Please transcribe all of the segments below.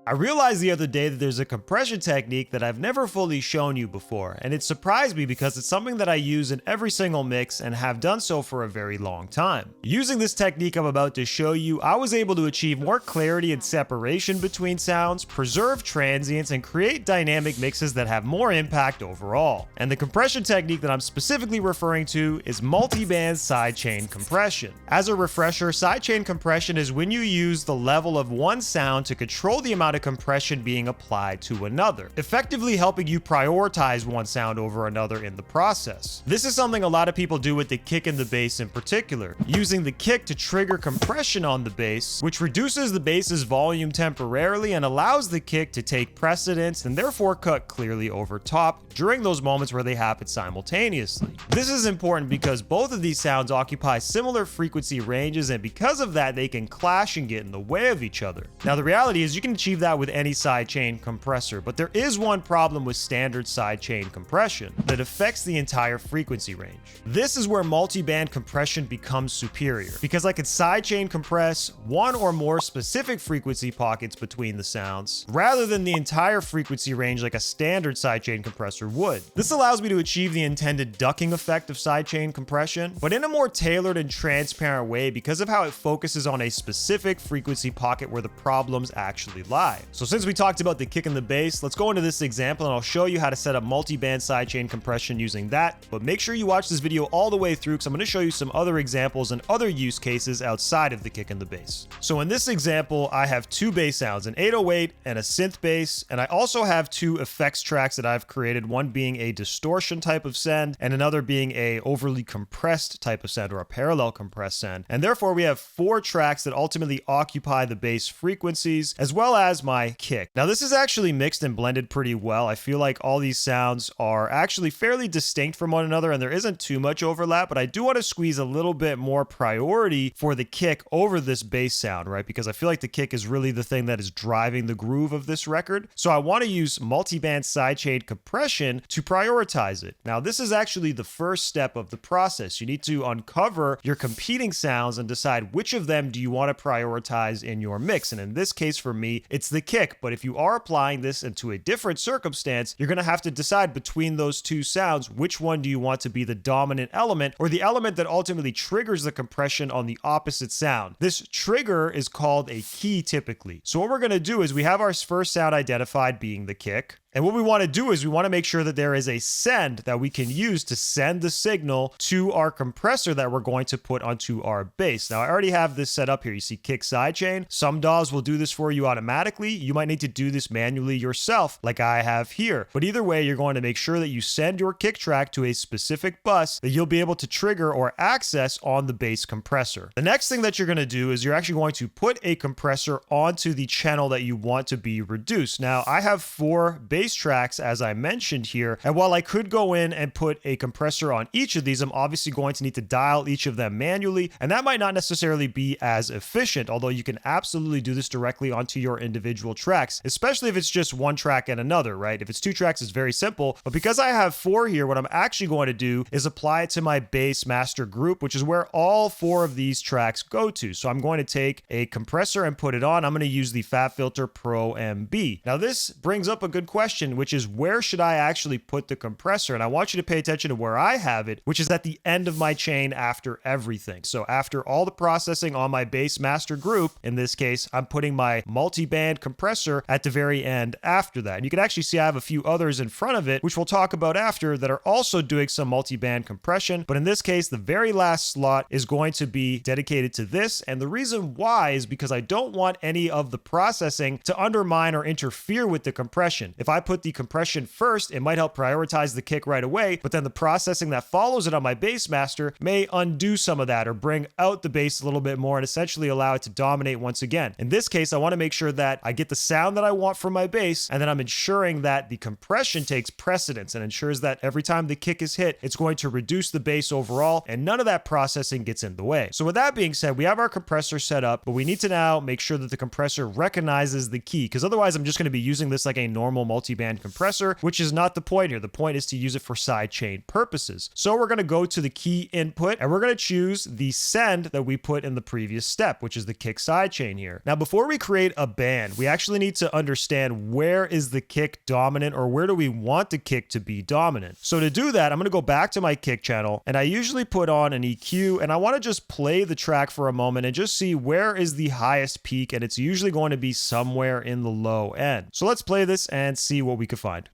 I realized the other day that there's a compression technique that I've never fully shown you before, and it surprised me because it's something that I use in every single mix and have done so for a very long time. Using this technique I'm about to show you, I was able to achieve more clarity and separation between sounds, preserve transients, and create dynamic mixes that have more impact overall. And the compression technique that I'm specifically referring to is multiband sidechain compression. As a refresher, sidechain compression is when you use the level of one sound to control the amount of compression being applied to another, effectively helping you prioritize one sound over another in the process. This is something a lot of people do with the kick and the bass in particular, using the kick to trigger compression on the bass, which reduces the bass's volume temporarily and allows the kick to take precedence and therefore cut clearly over top during those moments where they happen simultaneously. This is important because both of these sounds occupy similar frequency ranges, and because of that they can clash and get in the way of each other. Now the reality is you can achieve that with any sidechain compressor, but there is one problem with standard sidechain compression that affects the entire frequency range. This is where multiband compression becomes superior, because I can sidechain compress one or more specific frequency pockets between the sounds, rather than the entire frequency range like a standard sidechain compressor would. This allows me to achieve the intended ducking effect of sidechain compression, but in a more tailored and transparent way because of how it focuses on a specific frequency pocket where the problems actually lie. So since we talked about the kick and the bass, let's go into this example and I'll show you how to set up multi-band sidechain compression using that. But make sure you watch this video all the way through because I'm going to show you some other examples and other use cases outside of the kick and the bass. So in this example, I have two bass sounds, an 808 and a synth bass, and I also have two effects tracks that I've created, one being a distortion type of send and another being a overly compressed type of send or a parallel compressed send. And therefore we have four tracks that ultimately occupy the bass frequencies as well as my kick. Now this is actually mixed and blended pretty well. I feel like all these sounds are actually fairly distinct from one another and there isn't too much overlap, but I do want to squeeze a little bit more priority for the kick over this bass sound, right? Because I feel like the kick is really the thing that is driving the groove of this record. So I want to use multiband sidechain compression to prioritize it. Now this is actually the first step of the process. You need to uncover your competing sounds and decide which of them do you want to prioritize in your mix. And in this case for me, it's the kick. But if you are applying this into a different circumstance, you're going to have to decide between those two sounds, which one do you want to be the dominant element or the element that ultimately triggers the compression on the opposite sound. This trigger is called a key typically. So what we're going to do is we have our first sound identified being the kick. And what we want to do is we want to make sure that there is a send that we can use to send the signal to our compressor that we're going to put onto our bass. Now, I already have this set up here. You see kick sidechain. Some DAWs will do this for you automatically. You might need to do this manually yourself like I have here. But either way, you're going to make sure that you send your kick track to a specific bus that you'll be able to trigger or access on the bass compressor. The next thing that you're going to do is you're actually going to put a compressor onto the channel that you want to be reduced. Now, I have four bass tracks as I mentioned here, and while I could go in and put a compressor on each of these, I'm obviously going to need to dial each of them manually, and that might not necessarily be as efficient, although you can absolutely do this directly onto your individual tracks, especially if it's just one track and another, right? If it's two tracks, it's very simple, but because I have four here, what I'm actually going to do is apply it to my bass master group, which is where all four of these tracks go to. So I'm going to take a compressor and put it on. I'm going to use the FabFilter Pro MB. Now this brings up a good question, which is where should I actually put the compressor? And I want you to pay attention to where I have it, which is at the end of my chain after everything. So after all the processing on my bass master group, in this case, I'm putting my multi-band compressor at the very end after that. And you can actually see I have a few others in front of it, which we'll talk about after, that are also doing some multi-band compression. But in this case, the very last slot is going to be dedicated to this. And the reason why is because I don't want any of the processing to undermine or interfere with the compression. If I put the compression first, it might help prioritize the kick right away, but then the processing that follows it on my bass master may undo some of that or bring out the bass a little bit more and essentially allow it to dominate once again. In this case, I want to make sure that I get the sound that I want from my bass, and then I'm ensuring that the compression takes precedence and ensures that every time the kick is hit, it's going to reduce the bass overall, and none of that processing gets in the way. So with that being said, we have our compressor set up, but we need to now make sure that the compressor recognizes the key, because otherwise I'm just going to be using this like a normal multi multiband compressor, which is not the point here. The point is to use it for sidechain purposes. So we're going to go to the key input and we're going to choose the send that we put in the previous step, which is the kick sidechain here. Now, before we create a band, we actually need to understand where is the kick dominant, or where do we want the kick to be dominant. So to do that, I'm going to go back to my kick channel, and I usually put on an EQ, and I want to just play the track for a moment and just see where is the highest peak, and it's usually going to be somewhere in the low end. So let's play this and see what we can find.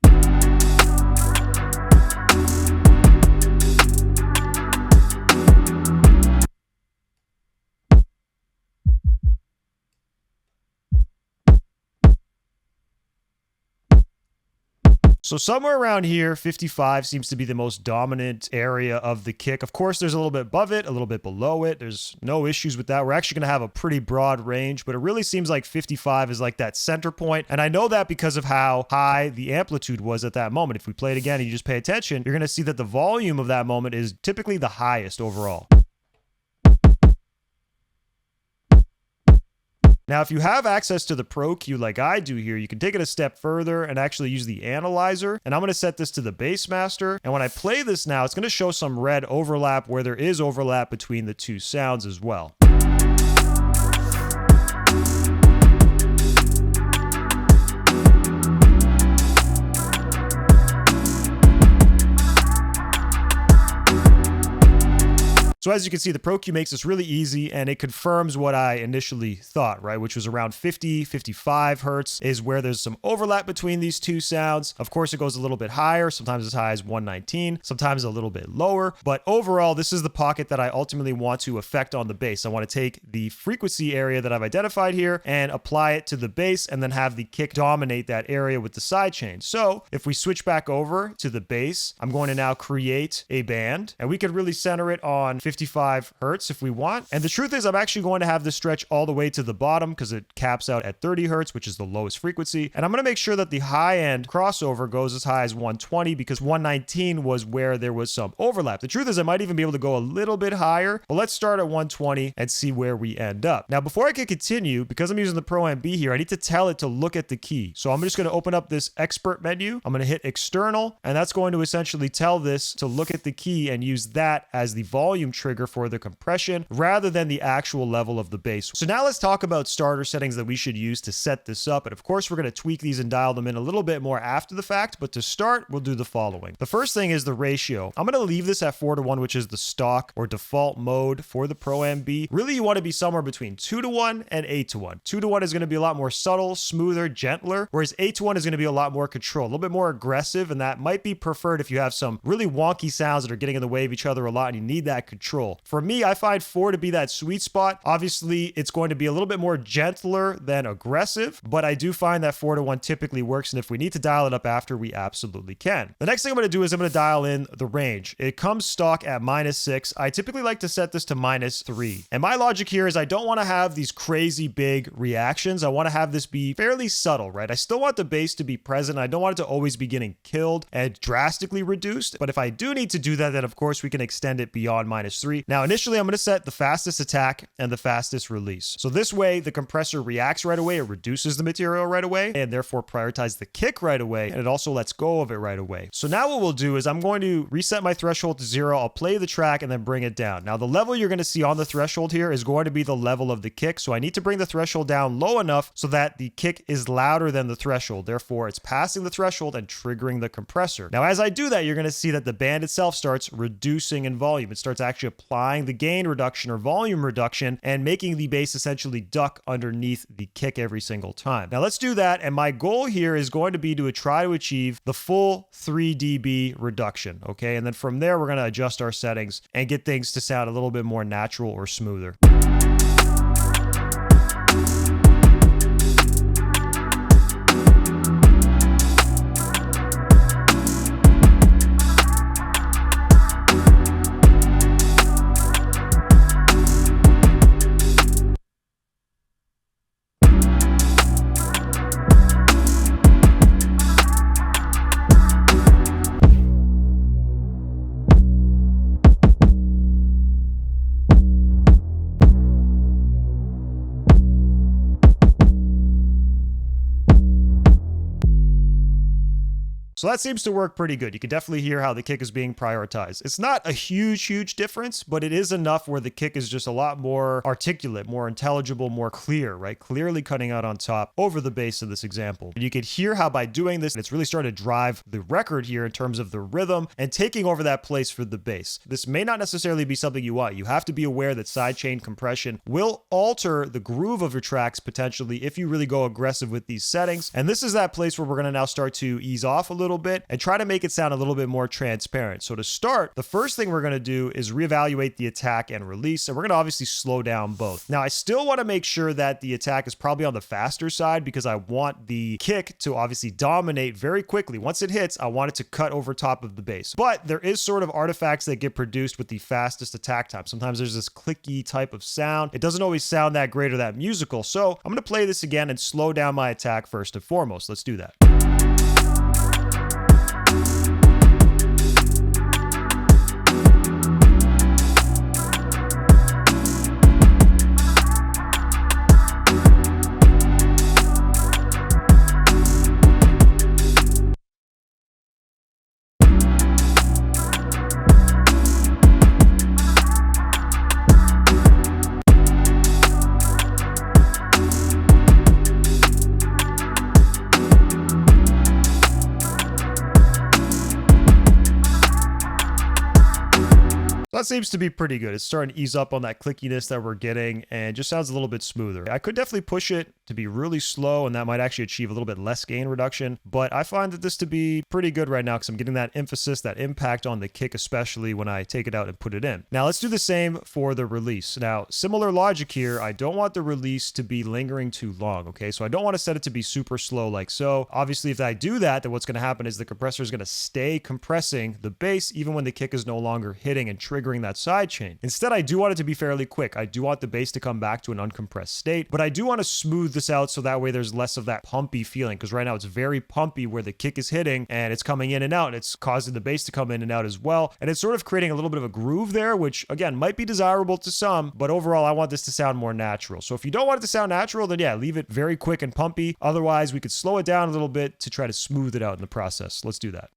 So somewhere around here, 55 seems to be the most dominant area of the kick. Of course, there's a little bit above it, a little bit below it. There's no issues with that. We're actually going to have a pretty broad range, but it really seems like 55 is like that center point. And I know that because of how high the amplitude was at that moment. If we play it again and you just pay attention, you're going to see that the volume of that moment is typically the highest overall. Now, if you have access to the Pro Q like I do here, you can take it a step further and actually use the analyzer. And I'm going to set this to the bass master. And when I play this now, it's going to show some red overlap where there is overlap between the two sounds as well. So as you can see, the Pro Q makes this really easy, and it confirms what I initially thought, right? Which was around 50, 55 hertz is where there's some overlap between these two sounds. Of course, it goes a little bit higher, sometimes as high as 119, sometimes a little bit lower. But overall, this is the pocket that I ultimately want to affect on the bass. I want to take the frequency area that I've identified here and apply it to the bass, and then have the kick dominate that area with the sidechain. So if we switch back over to the bass, I'm going to now create a band, and we could really center it on 55 hertz if we want. And the truth is, I'm actually going to have this stretch all the way to the bottom because it caps out at 30 hertz, which is the lowest frequency. And I'm going to make sure that the high end crossover goes as high as 120 because 119 was where there was some overlap. The truth is, I might even be able to go a little bit higher, but let's start at 120 and see where we end up. Now, before I can continue, because I'm using the Pro MB here, I need to tell it to look at the key. So I'm just going to open up this expert menu. I'm going to hit external, and that's going to essentially tell this to look at the key and use that as the volume trigger for the compression rather than the actual level of the bass. So now let's talk about starter settings that we should use to set this up. And of course, we're going to tweak these and dial them in a little bit more after the fact. But to start, we'll do the following. The first thing is the ratio. I'm going to leave this at 4:1, which is the stock or default mode for the Pro MB. Really, you want to be somewhere between 2:1 and 8:1. 2:1 is going to be a lot more subtle, smoother, gentler, whereas 8:1 is going to be a lot more control, a little bit more aggressive, and that might be preferred if you have some really wonky sounds that are getting in the way of each other a lot and you need that control. For me, I find 4 to be that sweet spot. Obviously, it's going to be a little bit more gentler than aggressive, but I do find that 4:1 typically works, and if we need to dial it up after, we absolutely can. The next thing I'm going to do is I'm going to dial in the range. It comes stock at -6. I typically like to set this to -3. And my logic here is I don't want to have these crazy big reactions. I want to have this be fairly subtle, right? I still want the bass to be present. I don't want it to always be getting killed and drastically reduced. But if I do need to do that, then of course we can extend it beyond -3. Now, initially, I'm going to set the fastest attack and the fastest release. So this way, the compressor reacts right away. It reduces the material right away and therefore prioritizes the kick right away. And it also lets go of it right away. So now what we'll do is I'm going to reset my threshold to 0. I'll play the track and then bring it down. Now, the level you're going to see on the threshold here is going to be the level of the kick. So I need to bring the threshold down low enough so that the kick is louder than the threshold. Therefore, it's passing the threshold and triggering the compressor. Now, as I do that, you're going to see that the band itself starts reducing in volume. It starts actually applying the gain reduction or volume reduction and making the bass essentially duck underneath the kick every single time. Now let's do that. And my goal here is going to be to try to achieve the full 3 dB reduction. Okay. And then from there, we're going to adjust our settings and get things to sound a little bit more natural or smoother. So that seems to work pretty good. You can definitely hear how the kick is being prioritized. It's not a huge difference, but it is enough where the kick is just a lot more articulate, more intelligible, more clear, right? Clearly cutting out on top over the bass of this example. And you could hear how by doing this, it's really starting to drive the record here in terms of the rhythm and taking over that place for the bass. This may not necessarily be something you want. You have to be aware that sidechain compression will alter the groove of your tracks potentially if you really go aggressive with these settings. And this is that place where we're going to now start to ease off a little bit and try to make it sound a little bit more transparent. So to start, the first thing we're going to do is reevaluate the attack and release, and we're going to obviously slow down both. Now, I still want to make sure that the attack is probably on the faster side because I want the kick to obviously dominate very quickly. Once it hits, I want it to cut over top of the bass. But there is sort of artifacts that get produced with the fastest attack time. Sometimes there's this clicky type of sound. It doesn't always sound that great or that musical. So I'm going to play this again and slow down my attack first and foremost. Let's do that. That seems to be pretty good. It's starting to ease up on that clickiness that we're getting and just sounds a little bit smoother. I could definitely push it to be really slow and that might actually achieve a little bit less gain reduction, but I find that this to be pretty good right now because I'm getting that emphasis, that impact on the kick, especially when I take it out and put it in. Now let's do the same for the release. Now, similar logic here. I don't want the release to be lingering too long, okay? So I don't want to set it to be super slow like so. Obviously, if I do that, then what's going to happen is the compressor is going to stay compressing the bass even when the kick is no longer hitting and triggering that sidechain. Instead, I do want it to be fairly quick. I do want the bass to come back to an uncompressed state, but I do want to smooth this out so that way there's less of that pumpy feeling, because right now it's very pumpy where the kick is hitting and it's coming in and out. It's causing the bass to come in and out as well, and it's sort of creating a little bit of a groove there, which again might be desirable to some, but overall I want this to sound more natural. So if you don't want it to sound natural, then yeah, leave it very quick and pumpy. Otherwise, we could slow it down a little bit to try to smooth it out in the process. Let's do that.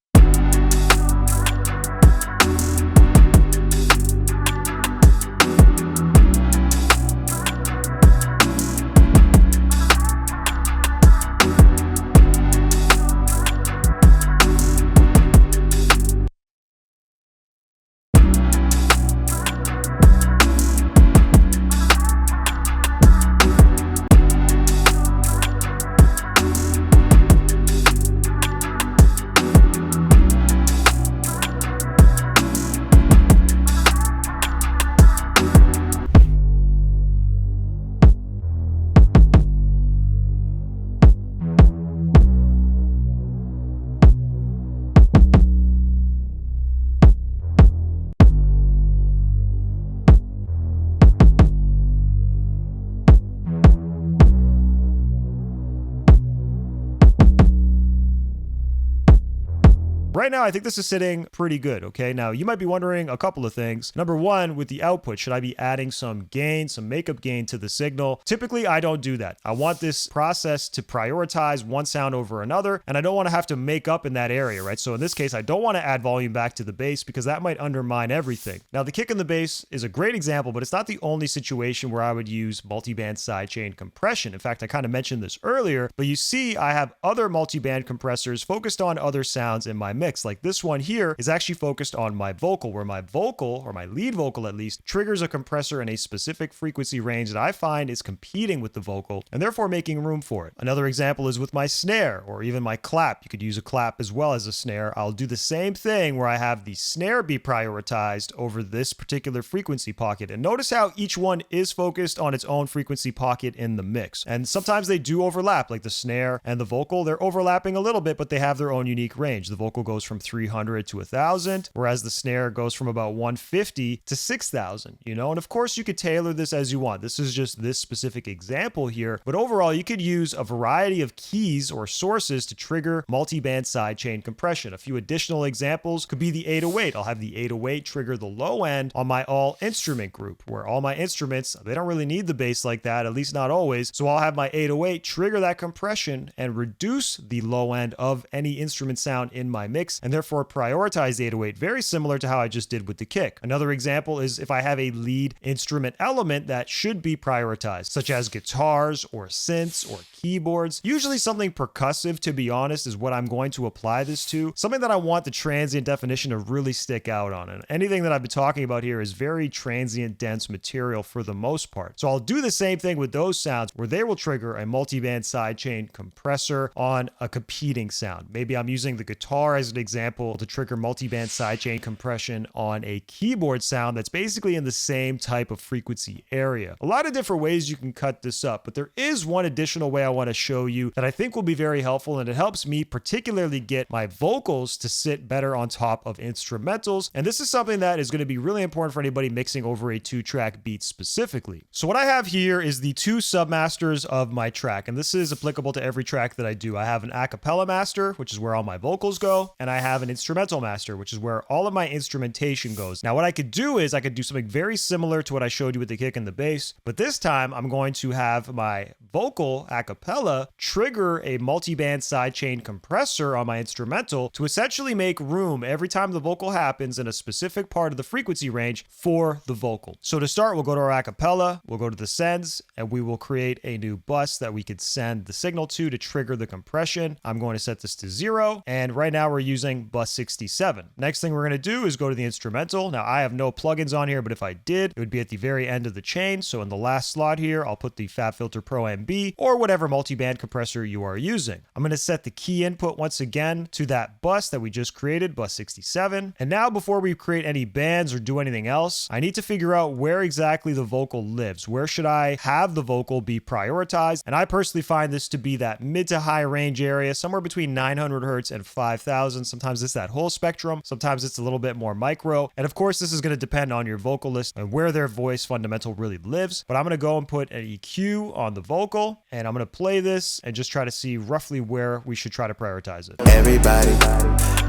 Right now, I think this is sitting pretty good, okay? Now, you might be wondering a couple of things. Number one, with the output, should I be adding some gain, some makeup gain to the signal? Typically, I don't do that. I want this process to prioritize one sound over another, and I don't want to have to make up in that area, right? So in this case, I don't want to add volume back to the bass because that might undermine everything. Now, the kick in the bass is a great example, but it's not the only situation where I would use multiband sidechain compression. In fact, I kind of mentioned this earlier, but you see I have other multiband compressors focused on other sounds in my mix. Like this one here is actually focused on my vocal, where my vocal, or my lead vocal at least, triggers a compressor in a specific frequency range that I find is competing with the vocal and therefore making room for it. Another example is with my snare or even my clap. You could use a clap as well as a snare. I'll do the same thing where I have the snare be prioritized over this particular frequency pocket. And notice how each one is focused on its own frequency pocket in the mix. And sometimes they do overlap, like the snare and the vocal. They're overlapping a little bit, but they have their own unique range. The vocal goes from 300 to 1,000, whereas the snare goes from about 150 to 6,000, you know? And of course you could tailor this as you want. This is just this specific example here, but overall you could use a variety of keys or sources to trigger multiband sidechain compression. A few additional examples could be the 808. I'll have the 808 trigger the low end on my all instrument group, where all my instruments, they don't really need the bass like that, at least not always. So I'll have my 808 trigger that compression and reduce the low end of any instrument sound in my mix, and therefore prioritize the 808, very similar to how I just did with the kick. Another example is if I have a lead instrument element that should be prioritized, such as guitars or synths or keyboards. Usually something percussive, to be honest, is what I'm going to apply this to. Something that I want the transient definition to really stick out on. And anything that I've been talking about here is very transient dense material for the most part. So I'll do the same thing with those sounds where they will trigger a multiband sidechain compressor on a competing sound. Maybe I'm using the guitar as an example to trigger multiband sidechain compression on a keyboard sound that's basically in the same type of frequency area. A lot of different ways you can cut this up, but there is one additional way I want to show you that I think will be very helpful, and it helps me particularly get my vocals to sit better on top of instrumentals. And this is something that is going to be really important for anybody mixing over a 2-track beat specifically. So what I have here is the 2 submasters of my track, and this is applicable to every track that I do. I have an a cappella master, which is where all my vocals go, and I have an instrumental master, which is where all of my instrumentation goes. Now what I could do is I could do something very similar to what I showed you with the kick and the bass, but this time I'm going to have my vocal a cappella trigger a multiband sidechain compressor on my instrumental to essentially make room every time the vocal happens in a specific part of the frequency range for the vocal. So to start, we'll go to our a cappella, we'll go to the sends, and we will create a new bus that we could send the signal to trigger the compression. I'm going to set this to 0, and right now we're using bus 67. Next thing we're going to do is go to the instrumental. Now I have no plugins on here, but if I did, it would be at the very end of the chain. So in the last slot here, I'll put the FabFilter Pro MB or whatever multiband compressor you are using. I'm going to set the key input once again to that bus that we just created, bus 67. And now before we create any bands or do anything else, I need to figure out where exactly the vocal lives. Where should I have the vocal be prioritized? And I personally find this to be that mid to high range area, somewhere between 900 hertz and 5,000. Sometimes it's that whole spectrum. Sometimes it's a little bit more micro. And of course, this is going to depend on your vocalist and where their voice fundamental really lives. But I'm going to go and put an EQ on the vocal, and I'm going to play this and just try to see roughly where we should try to prioritize it. Everybody,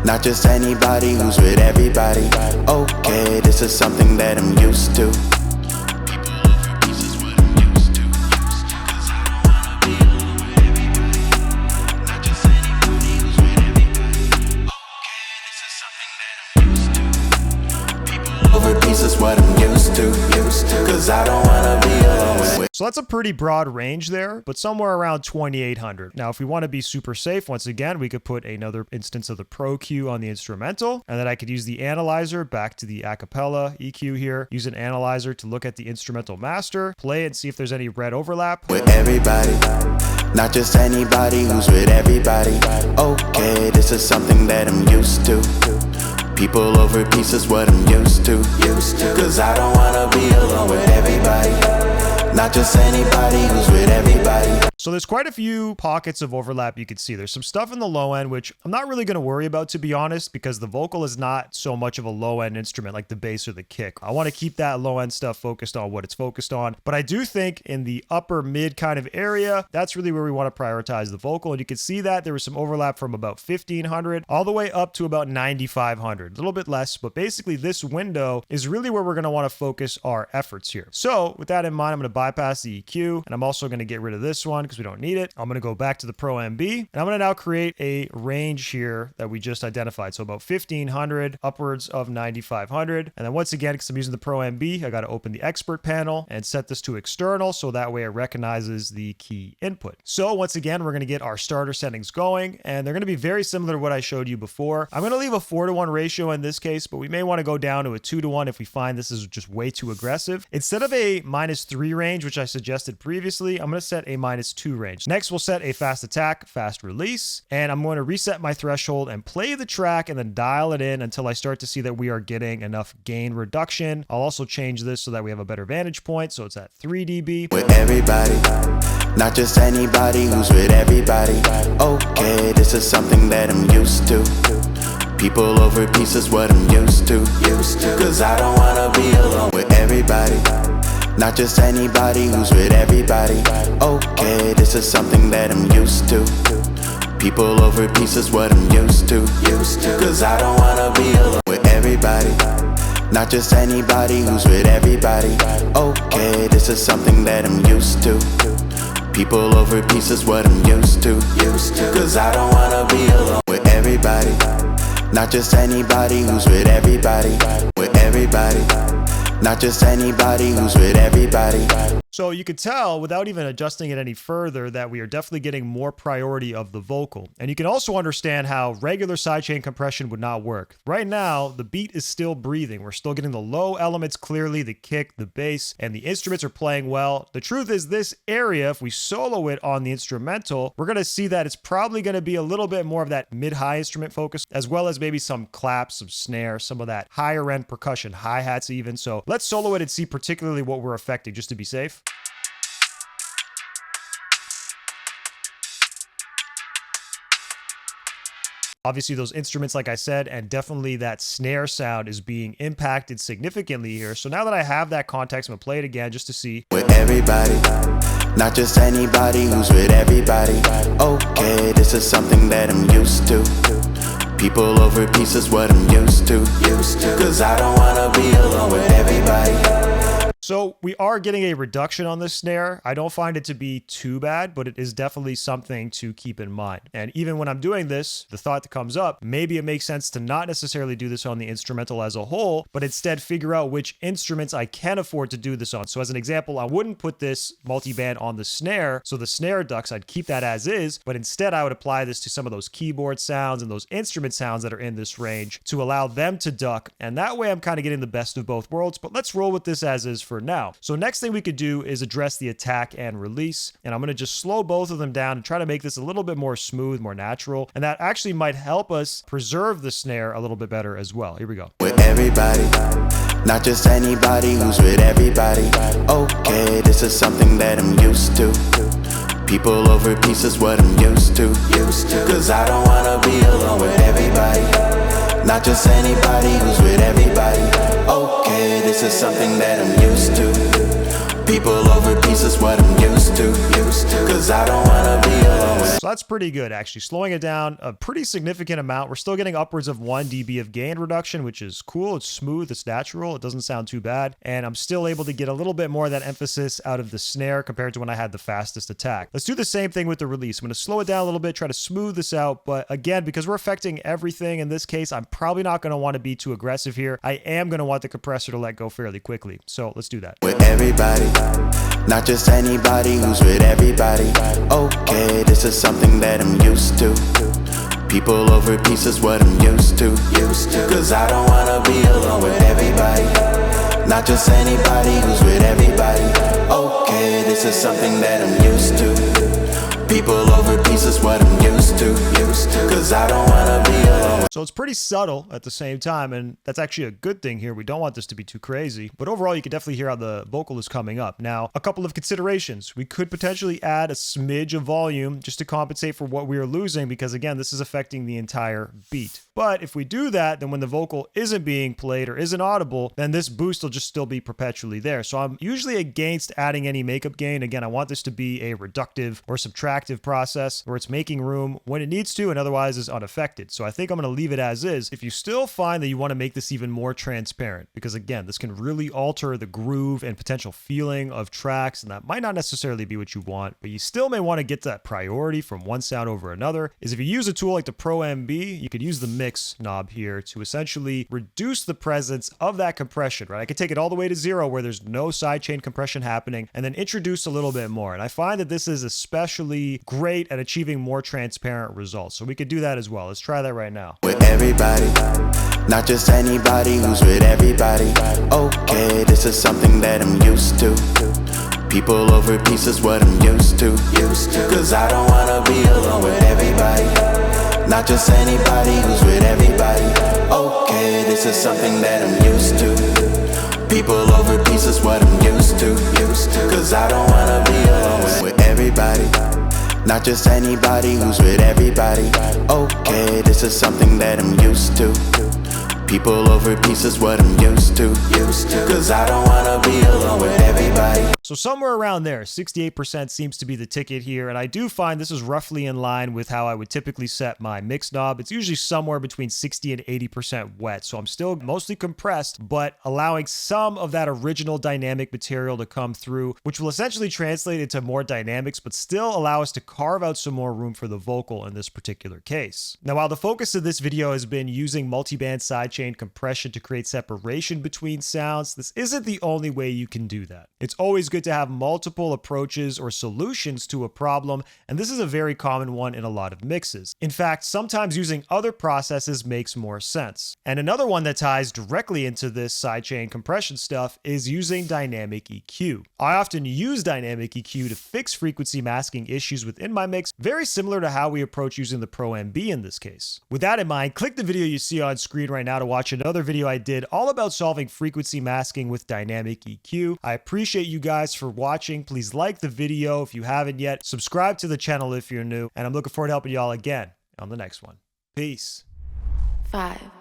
not just anybody who's with everybody. Okay, this is something that I'm used to. This is what I'm used to, cause I don't wanna be alone with. So that's a pretty broad range there, but somewhere around 2,800. Now, if we want to be super safe, once again, we could put another instance of the Pro Q on the instrumental, and then I could use the analyzer back to the a cappella EQ here, use an analyzer to look at the instrumental master, play it and see if there's any red overlap. With everybody, not just anybody who's with everybody. Okay, this is something that I'm used to. People over pieces, what I'm used to. Cause I don't wanna be alone with everybody. Not just anybody who's with everybody. So there's quite a few pockets of overlap you can see. There's some stuff in the low end, which I'm not really going to worry about, to be honest, because the vocal is not so much of a low end instrument like the bass or the kick. I want to keep that low end stuff focused on what it's focused on. But I do think in the upper mid kind of area, that's really where we want to prioritize the vocal. And you can see that there was some overlap from about 1,500 all the way up to about 9,500, a little bit less. But basically this window is really where we're going to want to focus our efforts here. So with that in mind, I'm going to bypass the EQ, and I'm also going to get rid of this one because we don't need it. I'm going to go back to the Pro MB, and I'm going to now create a range here that we just identified. So about 1,500 upwards of 9,500. And then once again, because I'm using the Pro MB, I got to open the expert panel and set this to external, so that way it recognizes the key input. So once again, we're going to get our starter settings going, and they're going to be very similar to what I showed you before. I'm going to leave a 4:1 ratio in this case, but we may want to go down to a 2:1 if we find this is just way too aggressive. Instead of a -3 range, which I suggested previously, I'm going to set a -2 range. Next, we'll set a fast attack, fast release, and I'm going to reset my threshold and play the track and then dial it in until I start to see that we are getting enough gain reduction. I'll also change this so that we have a better vantage point, so it's at 3 dB. With everybody, not just anybody who's with everybody. Okay, this is something that I'm used to. People over pieces, what I'm used to. Cause I don't wanna be alone with everybody. Not just anybody who's with everybody. Okay, this is something that I'm used to. People over pieces, what I'm used to. Cause I don't wanna be alone with everybody. Not just anybody who's with everybody. Okay, this is something that I'm used to. People over pieces, what I'm used to. Cause I don't wanna be alone with everybody. Not just anybody who's with everybody. With everybody. Not just anybody who's with everybody. So you could tell without even adjusting it any further that we are definitely getting more priority of the vocal. And you can also understand how regular sidechain compression would not work. Right now, the beat is still breathing. We're still getting the low elements clearly, the kick, the bass, and the instruments are playing well. The truth is this area, if we solo it on the instrumental, we're going to see that it's probably going to be a little bit more of that mid-high instrument focus, as well as maybe some claps, some snare, some of that higher end percussion, hi-hats even. So let's solo it and see particularly what we're affecting just to be safe. Obviously those instruments, like I said, and definitely that snare sound is being impacted significantly here. So now that I have that context, I'm gonna play it again just to see. With everybody, not just anybody who's with everybody. Okay, this is something that I'm used to. People over pieces, what I'm used to. Cause I don't wanna be alone with everybody. So we are getting a reduction on the snare. I don't find it to be too bad, but it is definitely something to keep in mind. And even when I'm doing this, the thought that comes up, maybe it makes sense to not necessarily do this on the instrumental as a whole, but instead figure out which instruments I can afford to do this on. So as an example, I wouldn't put this multiband on the snare. So the snare ducts, I'd keep that as is, but instead I would apply this to some of those keyboard sounds and those instrument sounds that are in this range to allow them to duck. And that way I'm kind of getting the best of both worlds, but let's roll with this as is for now. So next thing we could do is address the attack and release. And I'm going to just slow both of them down and try to make this a little bit more smooth, more natural. And that actually might help us preserve the snare a little bit better as well. Here we go. With everybody, not just anybody who's with everybody. Okay, this is something that I'm used to. People over pieces, what I'm used to. Cause I don't wanna be alone with everybody. Not just anybody who's with everybody. Okay, this is something that I'm used to. People over pieces, what I'm used to. Cause I don't wanna be alone with. So that's pretty good, actually. Slowing it down a pretty significant amount. We're still getting upwards of 1 dB of gain reduction, which is cool. It's smooth, it's natural, it doesn't sound too bad. And I'm still able to get a little bit more of that emphasis out of the snare compared to when I had the fastest attack. Let's do the same thing with the release. I'm going to slow it down a little bit, try to smooth this out. But again, because we're affecting everything in this case, I'm probably not going to want to be too aggressive here. I am going to want the compressor to let go fairly quickly. So let's do that. With everybody, not just anybody who's with everybody. Okay, this is something that I'm used to. People over pieces, what I'm used to. Cause I don't wanna be alone with everybody. Not just anybody who's with everybody. Okay, this is something that I'm used to. People over pieces, what I'm used to. Cause I don't wanna be alone. So it's pretty subtle at the same time, and that's actually a good thing here. We don't want this to be too crazy, but overall you can definitely hear how the vocal is coming up. Now, a couple of considerations. We could potentially add a smidge of volume just to compensate for what we are losing, because again, this is affecting the entire beat. But if we do that, then when the vocal isn't being played or isn't audible, then this boost will just still be perpetually there. So I'm usually against adding any makeup gain. Again, I want this to be a reductive or subtractive process where it's making room when it needs to and otherwise is unaffected. So I think I'm going to leave it as is. If you still find that you want to make this even more transparent, because again, this can really alter the groove and potential feeling of tracks, and that might not necessarily be what you want, but you still may want to get that priority from one sound over another, is if you use a tool like the Pro MB, you could use the mix knob here to essentially reduce the presence of that compression, right? I could take it all the way to 0 where there's no sidechain compression happening, and then introduce a little bit more. And I find that this is especially great at achieving more transparent results. So we could do that as well. Let's try that right now. With everybody, not just anybody who's with everybody. Okay, this is something that I'm used to. People over pieces, what I'm used to. Cause I don't wanna be alone with everybody. Not just anybody who's with everybody. Okay, this is something that I'm used to. People over pieces, what I'm used to. Cause I don't wanna be alone with everybody. Not just anybody who's with everybody. Okay, this is something that I'm used to. People over pieces, what I'm used to. Cause I don't wanna be alone with everybody. So somewhere around there, 68% seems to be the ticket here, and I do find this is roughly in line with how I would typically set my mix knob. It's usually somewhere between 60 and 80% wet, so I'm still mostly compressed, but allowing some of that original dynamic material to come through, which will essentially translate into more dynamics, but still allow us to carve out some more room for the vocal in this particular case. Now, while the focus of this video has been using multiband sidechain compression to create separation between sounds, this isn't the only way you can do that. It's always good to have multiple approaches or solutions to a problem, and this is a very common one in a lot of mixes. In fact, sometimes using other processes makes more sense. And another one that ties directly into this sidechain compression stuff is using dynamic EQ. I often use dynamic EQ to fix frequency masking issues within my mix, very similar to how we approach using the Pro MB in this case. With that in mind, click the video you see on screen right now to watch another video I did all about solving frequency masking with dynamic EQ. I appreciate you guys for watching. Please like the video if you haven't yet. Subscribe to the channel if you're new, and I'm looking forward to helping y'all again on the next one. Peace. 5